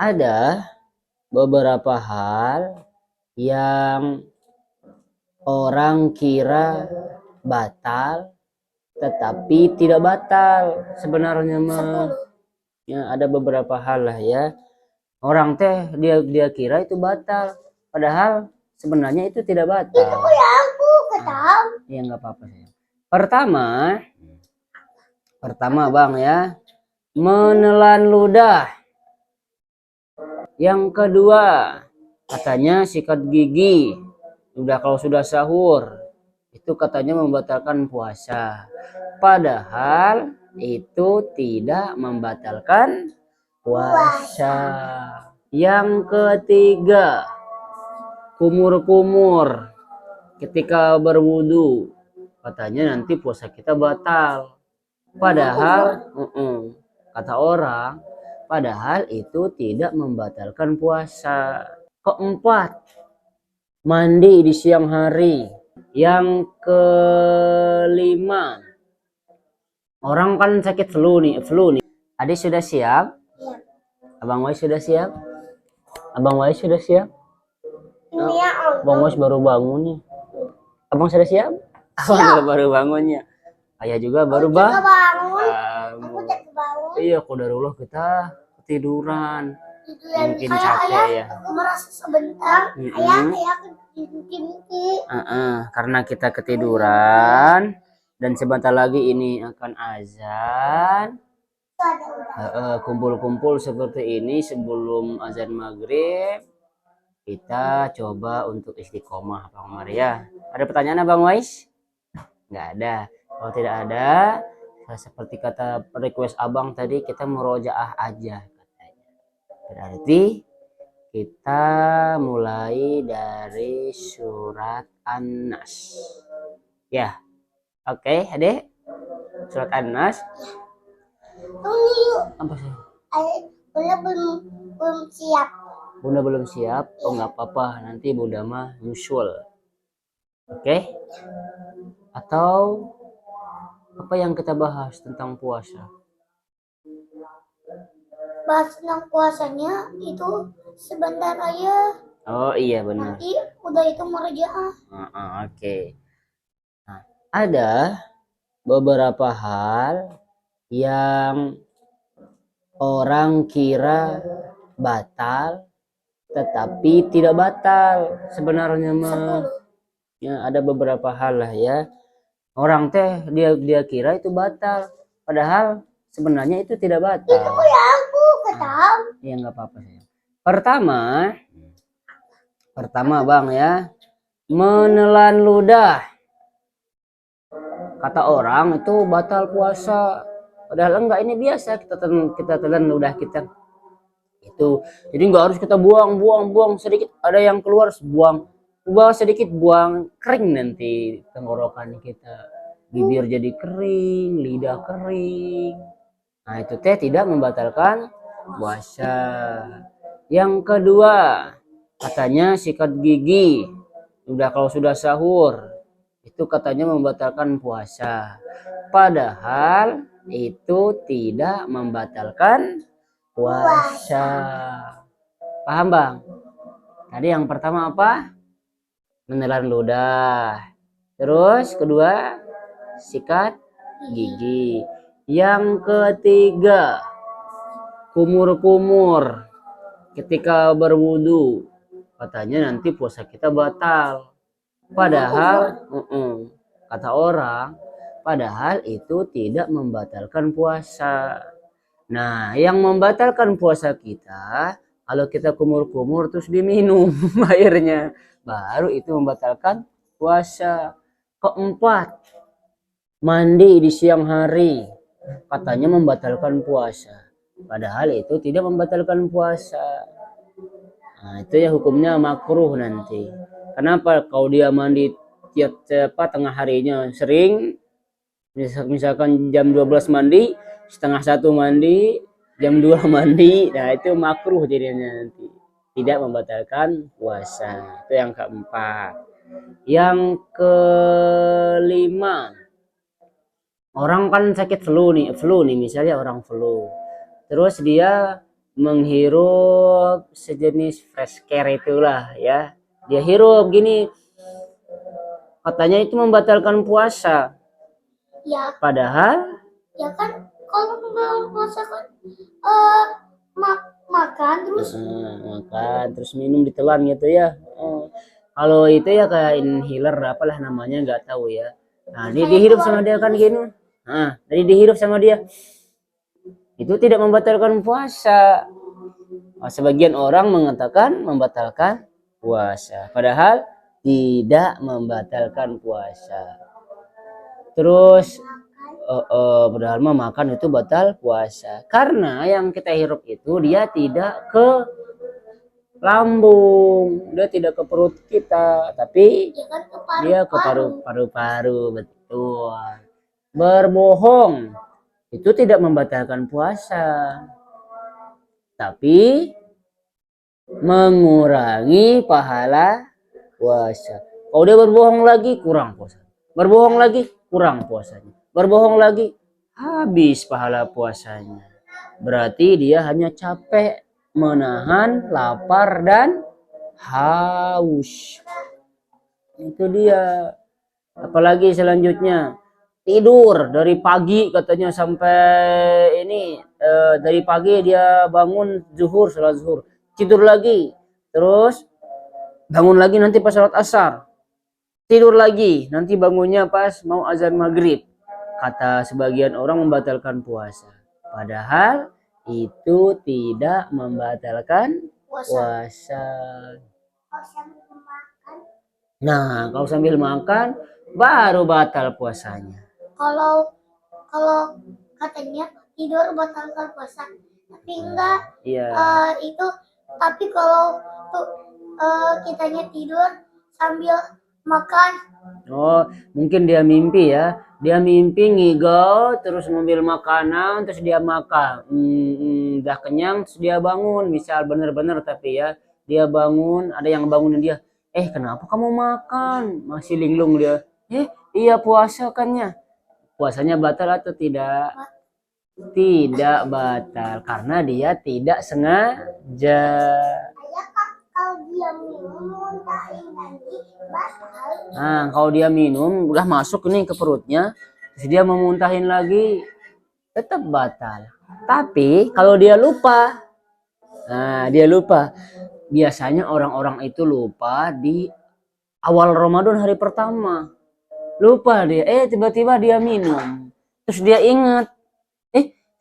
Ada beberapa hal yang orang kira batal tetapi tidak batal sebenarnya mah. Ya, ada beberapa hal lah ya. Orang teh dia kira itu batal padahal sebenarnya itu tidak batal. Itu ya aku tahu. Iya nggak apa-apa ya. Pertama Bang ya, menelan ludah. Yang kedua, katanya sikat gigi. Udah kalau sudah sahur, itu katanya membatalkan puasa. Padahal itu tidak membatalkan puasa. Yang ketiga, kumur-kumur ketika berwudu. Katanya nanti puasa kita batal. Padahal, kata orang, padahal itu tidak membatalkan puasa. Keempat, mandi di siang hari. Yang kelima, orang kan sakit flu nih. Adik sudah siap? Iya. Abang Wais sudah siap? Abang Wais sudah siap? Iya, Abang Wais baru bangun nih. Abang sudah siap? Abang baru bangunnya. Ayah juga baru bangun. Aku bangun. Iya, qadarullah kita ketiduran. Mungkin capek ya. Aku merasa sebentar. Ayah mimpi. Karena kita ketiduran dan sebentar lagi ini akan azan. Kumpul-kumpul seperti ini sebelum azan maghrib. Kita coba untuk istiqomah, Bang Maria. Ada pertanyaan, Bang Wais? Nggak ada. Kalau tidak ada, seperti kata request abang tadi, kita murojaah aja katanya. Berarti kita mulai dari surat An-Nas. Ya, oke, adek. Surat An-Nas. Apa sih? Bunda belum siap. Bunda belum siap? Oh nggak apa-apa, nanti Bunda mah nyusul. Oke? Atau apa yang kita bahas tentang puasa? Bahas tentang puasanya itu sebentar aja. Oh iya benar. Nanti udah itu murojaah. Oke. Nah, ada beberapa hal yang orang kira batal tetapi tidak batal sebenarnya mah. Ya, ada beberapa hal lah ya. Orang teh dia kira itu batal padahal sebenarnya itu tidak batal. Itu ya aku tahu. Iya nggak apa-apa ya. Pertama Bang ya, menelan ludah. Kata orang itu batal puasa. Padahal enggak, ini biasa kita telan ludah kita. Itu. Jadi nggak harus kita buang sedikit, ada yang keluar buang sedikit, buang, kering nanti tenggorokan kita. Bibir jadi kering, lidah kering. Nah, itu teh tidak membatalkan puasa. Yang kedua, katanya sikat gigi. Udah kalau sudah sahur, itu katanya membatalkan puasa. Padahal itu tidak membatalkan puasa. Paham Bang? Tadi yang pertama apa? Menelan ludah. Terus kedua, sikat gigi. Yang ketiga, kumur-kumur ketika berwudu. Katanya nanti puasa kita batal. Padahal kata orang, padahal itu tidak membatalkan puasa. Nah, yang membatalkan puasa kita, kalau kita kumur-kumur terus diminum airnya, baru itu membatalkan puasa. Keempat, mandi di siang hari, katanya membatalkan puasa. Padahal itu tidak membatalkan puasa. Nah, itu ya hukumnya makruh nanti. Kenapa? Kalau dia mandi tiap tengah harinya sering, misalkan jam 12 mandi, setengah 1 mandi, jam 2 mandi, nah itu makruh jadinya nanti. Tidak membatalkan puasa. Itu yang keempat. Yang kelima, orang kan sakit flu nih misalnya orang flu. Terus dia menghirup sejenis fresh care itulah ya. Dia hirup gini, katanya itu membatalkan puasa. Ya, Padahal ya kan kalau puasa kan makan terus makan terus minum ditelan gitu ya. Kalau itu ya kayak inhaler apalah namanya nggak tahu ya. Nah, dia dihirup sama dia kan gini. Nah, jadi dihirup sama dia. Itu tidak membatalkan puasa. Nah, sebagian orang mengatakan membatalkan puasa, padahal tidak membatalkan puasa. Terus padahal mah makan itu batal puasa karena yang kita hirup itu dia tidak ke lambung, dia tidak ke perut kita, tapi ya kan dia ke paru-paru. Betul. Berbohong itu tidak membatalkan puasa, tapi mengurangi pahala puasa. Kalau dia berbohong lagi kurang puasa, berbohong lagi kurang puasanya, berbohong lagi habis pahala puasanya. Berarti dia hanya capek menahan lapar dan haus. Itu dia. Apalagi selanjutnya tidur dari pagi katanya sampai ini dari pagi dia bangun zuhur, salat zuhur, tidur lagi, terus bangun lagi nanti pas salat asar, tidur lagi nanti bangunnya pas mau azan maghrib. Kata sebagian orang membatalkan puasa, padahal itu tidak membatalkan puasa. Nah, kalau sambil makan baru batal puasanya. Kalau katanya tidur batalkan puasa, tapi enggak. Iya. Itu tapi kalau tuh kitanya tidur sambil makan. Oh, mungkin dia mimpi ya. Dia mimpi ngigau terus ngambil makanan terus dia makan. Udah kenyang terus dia bangun. Misal bener-bener tapi ya dia bangun, ada yang bangunin dia. Kenapa kamu makan? Masih linglung dia. Iya puasa kannya. Puasanya batal atau tidak? Tidak batal karena dia tidak sengaja. Kalau dia minum muntahin nanti batal. Nah, kalau dia minum udah masuk nih ke perutnya, terus dia memuntahin lagi, tetap batal. Tapi kalau dia lupa, nah dia lupa. Biasanya orang-orang itu lupa di awal Ramadan hari pertama. Lupa dia, tiba-tiba dia minum. Terus dia ingat,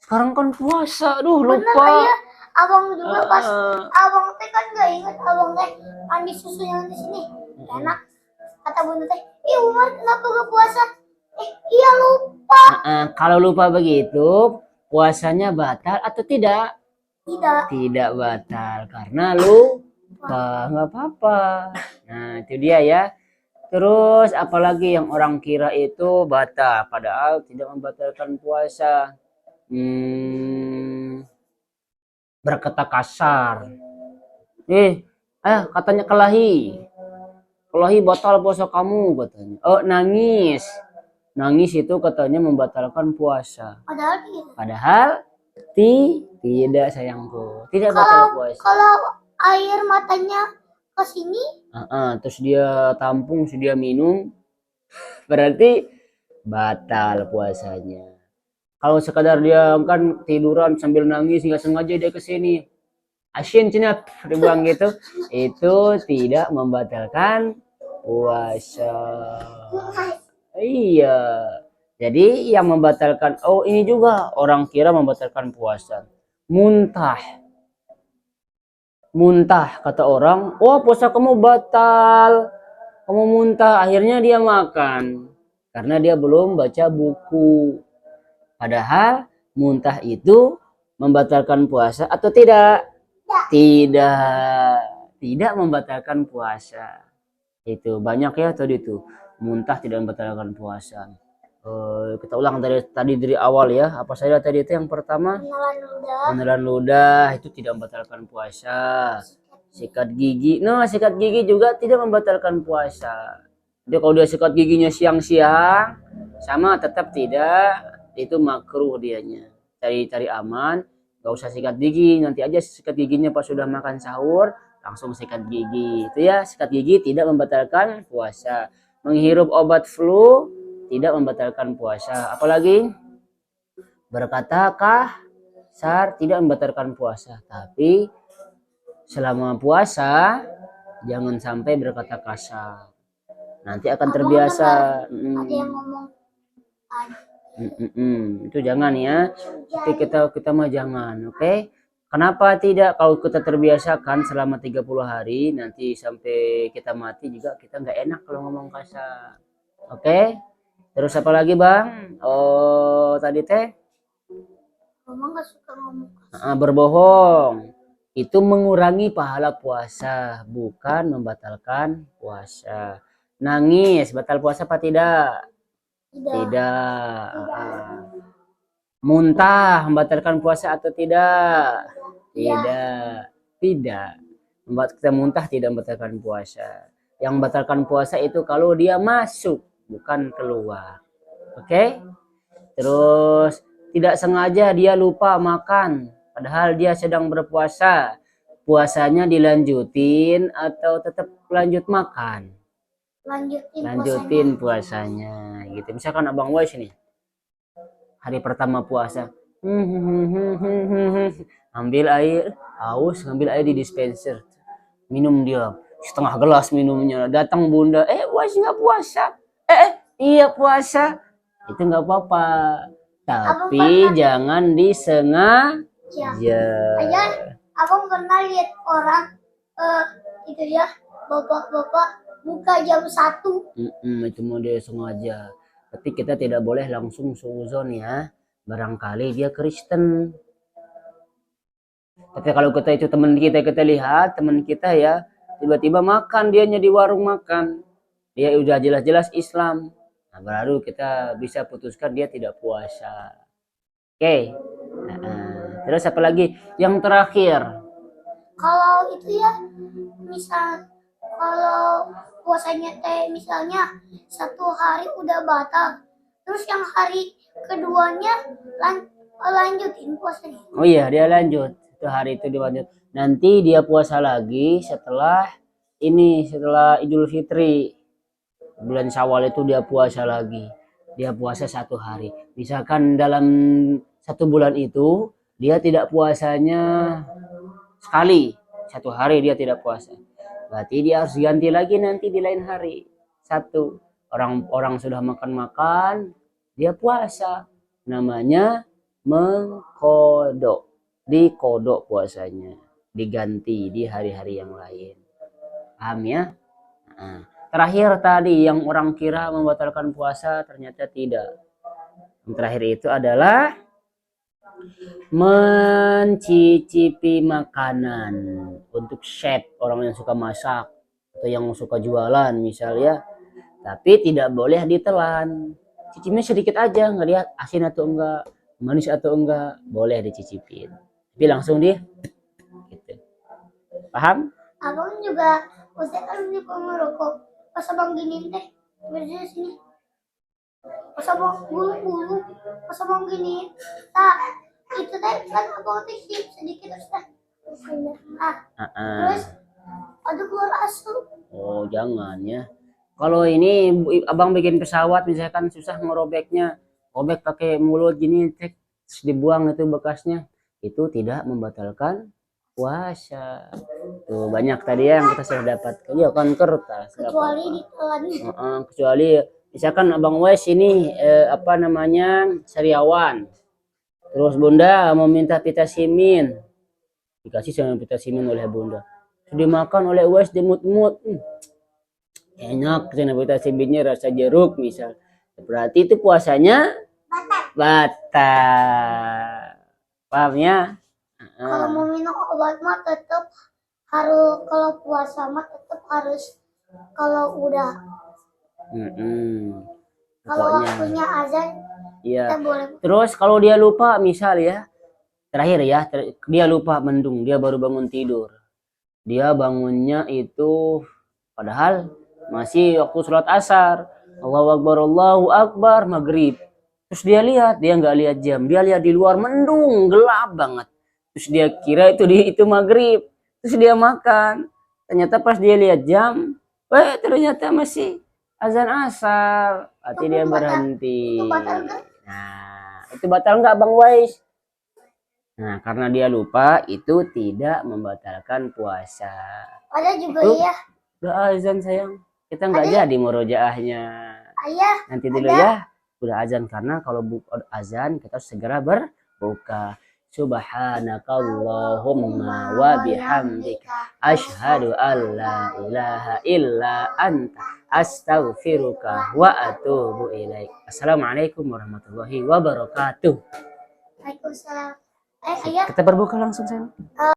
sekarang kan puasa, lupa. Bener, ya. Abang juga pas abang teh kan nggak ingat, abang teh mandi susu yang di sini enak, kata bunda teh, Umar kenapa gak puasa? Iya lupa. Kalau lupa begitu puasanya batal atau tidak? Tidak batal karena lupa, nggak apa-apa. Nah itu dia ya. Terus apalagi yang orang kira itu batal padahal tidak membatalkan puasa. Berkata kasar, katanya kelahi batal puasa kamu katanya. Nangis itu katanya membatalkan puasa, padahal tidak sayangku, tidak batal puasa. Kalau air matanya ke sini terus dia tampung, terus dia minum, berarti batal puasanya. Kalau sekadar dia kan tiduran sambil nangis nggak sengaja dia kesini, asin cina dibuang gitu, itu tidak membatalkan puasa. Iya. Jadi yang membatalkan, ini juga orang kira membatalkan puasa. Muntah kata orang, puasa kamu batal. Kamu muntah, akhirnya dia makan karena dia belum baca buku. Padahal muntah itu membatalkan puasa atau tidak? Tidak membatalkan puasa. Itu banyak ya tadi itu, muntah tidak membatalkan puasa. Kita ulang tadi dari awal ya. Apa saja tadi itu? Yang pertama, menelan ludah itu tidak membatalkan puasa. Sikat gigi, sikat gigi juga tidak membatalkan puasa. Jadi kalau dia sikat giginya siang-siang sama tetap tidak, itu makruh dianya. Cari aman, Gak usah sikat gigi, nanti aja sikat giginya pas sudah makan sahur, langsung sikat gigi. Itu ya, sikat gigi tidak membatalkan puasa. Menghirup obat flu tidak membatalkan puasa. Apalagi berkata kasar tidak membatalkan puasa. Tapi selama puasa jangan sampai berkata kasar. Nanti akan terbiasa. Ada yang ngomong Itu jangan ya. Tapi kita mah jangan, oke? Kenapa tidak? Kalau kita terbiasakan selama 30 hari, nanti sampai kita mati juga kita nggak enak kalau ngomong kasar. Oke? Terus apa lagi, Bang? Oh, tadi teh ngomong gak suka ngomong. berbohong. Itu mengurangi pahala puasa, bukan membatalkan puasa. Nangis, batal puasa apa tidak? Tidak. Muntah membatalkan puasa atau tidak? Tidak. Tidak. Membuat kita muntah tidak membatalkan puasa. Yang membatalkan puasa itu kalau dia masuk, bukan keluar. Oke? Terus tidak sengaja dia lupa makan, padahal dia sedang berpuasa. Puasanya dilanjutin atau tetap lanjut makan? Lanjutin puasanya gitu. Misalkan Abang Wais nih hari pertama puasa ambil air haus, ngambil air di dispenser, minum dia setengah gelas minumnya. Datang bunda, Wais nggak puasa? Iya puasa. Itu nggak apa-apa, tapi jangan disengaja. Abang pernah lihat orang itu ya, bapak-bapak buka jam 1. Itu mau dia sengaja. Tapi kita tidak boleh langsung suuzon ya. Barangkali dia Kristen. Tapi kalau kita itu teman kita lihat teman kita ya, tiba-tiba makan dianya di warung makan. Dia udah jelas-jelas Islam. Nah, baru kita bisa putuskan dia tidak puasa. Oke. Terus apa lagi? Yang terakhir. Kalau itu ya, misal kalau puasanya misalnya 1 hari udah batal, terus yang hari keduanya lanjutin puasanya. Oh iya, dia lanjut. Itu hari itu dilanjut. Nanti dia puasa lagi setelah Idul Fitri. Bulan Syawal itu dia puasa lagi. Dia puasa 1 hari. Misalkan dalam 1 bulan itu dia tidak puasanya sekali, 1 hari dia tidak puasa. Berarti dia harus ganti lagi nanti di lain hari. 1. Orang sudah makan-makan, dia puasa. Namanya mengkodok. Dikodok puasanya. Diganti di hari-hari yang lain. Paham ya? Terakhir tadi yang orang kira membatalkan puasa ternyata tidak. Yang terakhir itu adalah mencicipi makanan untuk chef, orang yang suka masak atau yang suka jualan misalnya, tapi tidak boleh ditelan. Cicipnya sedikit aja, ngelihat asin atau enggak, manis atau enggak, boleh dicicipin. Tapi langsung dia gitu. Paham? Abang juga Ustaz kan ini pengerokok. Pas abang giniin teh, berdiri sini. Pas abang bulu-bulu, pas abang giniin, itu teh kan abang teh sedikit Ustaz. Terus ada keluar asap. Oh jangan ya. Kalau ini abang bikin pesawat misalkan susah ngerobeknya, robek pakai mulut gini, terus dibuang itu bekasnya, itu tidak membatalkan puasa. Tuh banyak tadi yang kita sudah dapat. Ya kan kertas. Kecuali ditelan. Kecuali misalkan Abang Wes ini sariawan. Terus Bunda mau minta pita simin. Dikasih sama pita simin oleh Bunda. Sudah dimakan oleh Wes dimut-mut. Enak sana pita siminnya rasa jeruk misal. Berarti itu puasanya batal. Paham ya? Kalau mau minum obat mah tetap harus, kalau puasa mah tetap harus, kalau udah kalau waktunya azan kita boleh. Terus kalau dia lupa misal ya, terakhir ya, dia lupa mendung, dia baru bangun tidur, dia bangunnya itu padahal masih waktu sholat asar, Allahu Akbar maghrib. Terus dia nggak lihat jam, dia lihat di luar mendung gelap banget. Terus dia kira itu maghrib. Terus dia makan. Ternyata pas dia lihat jam, ternyata masih azan asar. Berarti dia berhenti. Itu batal nggak? Nah, itu batal nggak Bang Wais? Nah, karena dia lupa itu tidak membatalkan puasa. Ada juga Itu iya. udah azan sayang. Kita nggak Ada. jadi murojaahnya. Ayah. Nanti dulu Ada. ya. Udah azan karena kalau azan kita harus segera berbuka. Subhanakallahumma wa bihamdika asyhadu an la ilaha illa anta astaghfiruka wa atubu ilaik. Assalamualaikum warahmatullahi wabarakatuh. Waalaikumsalam. Ayah. Kita berbuka langsung sayang.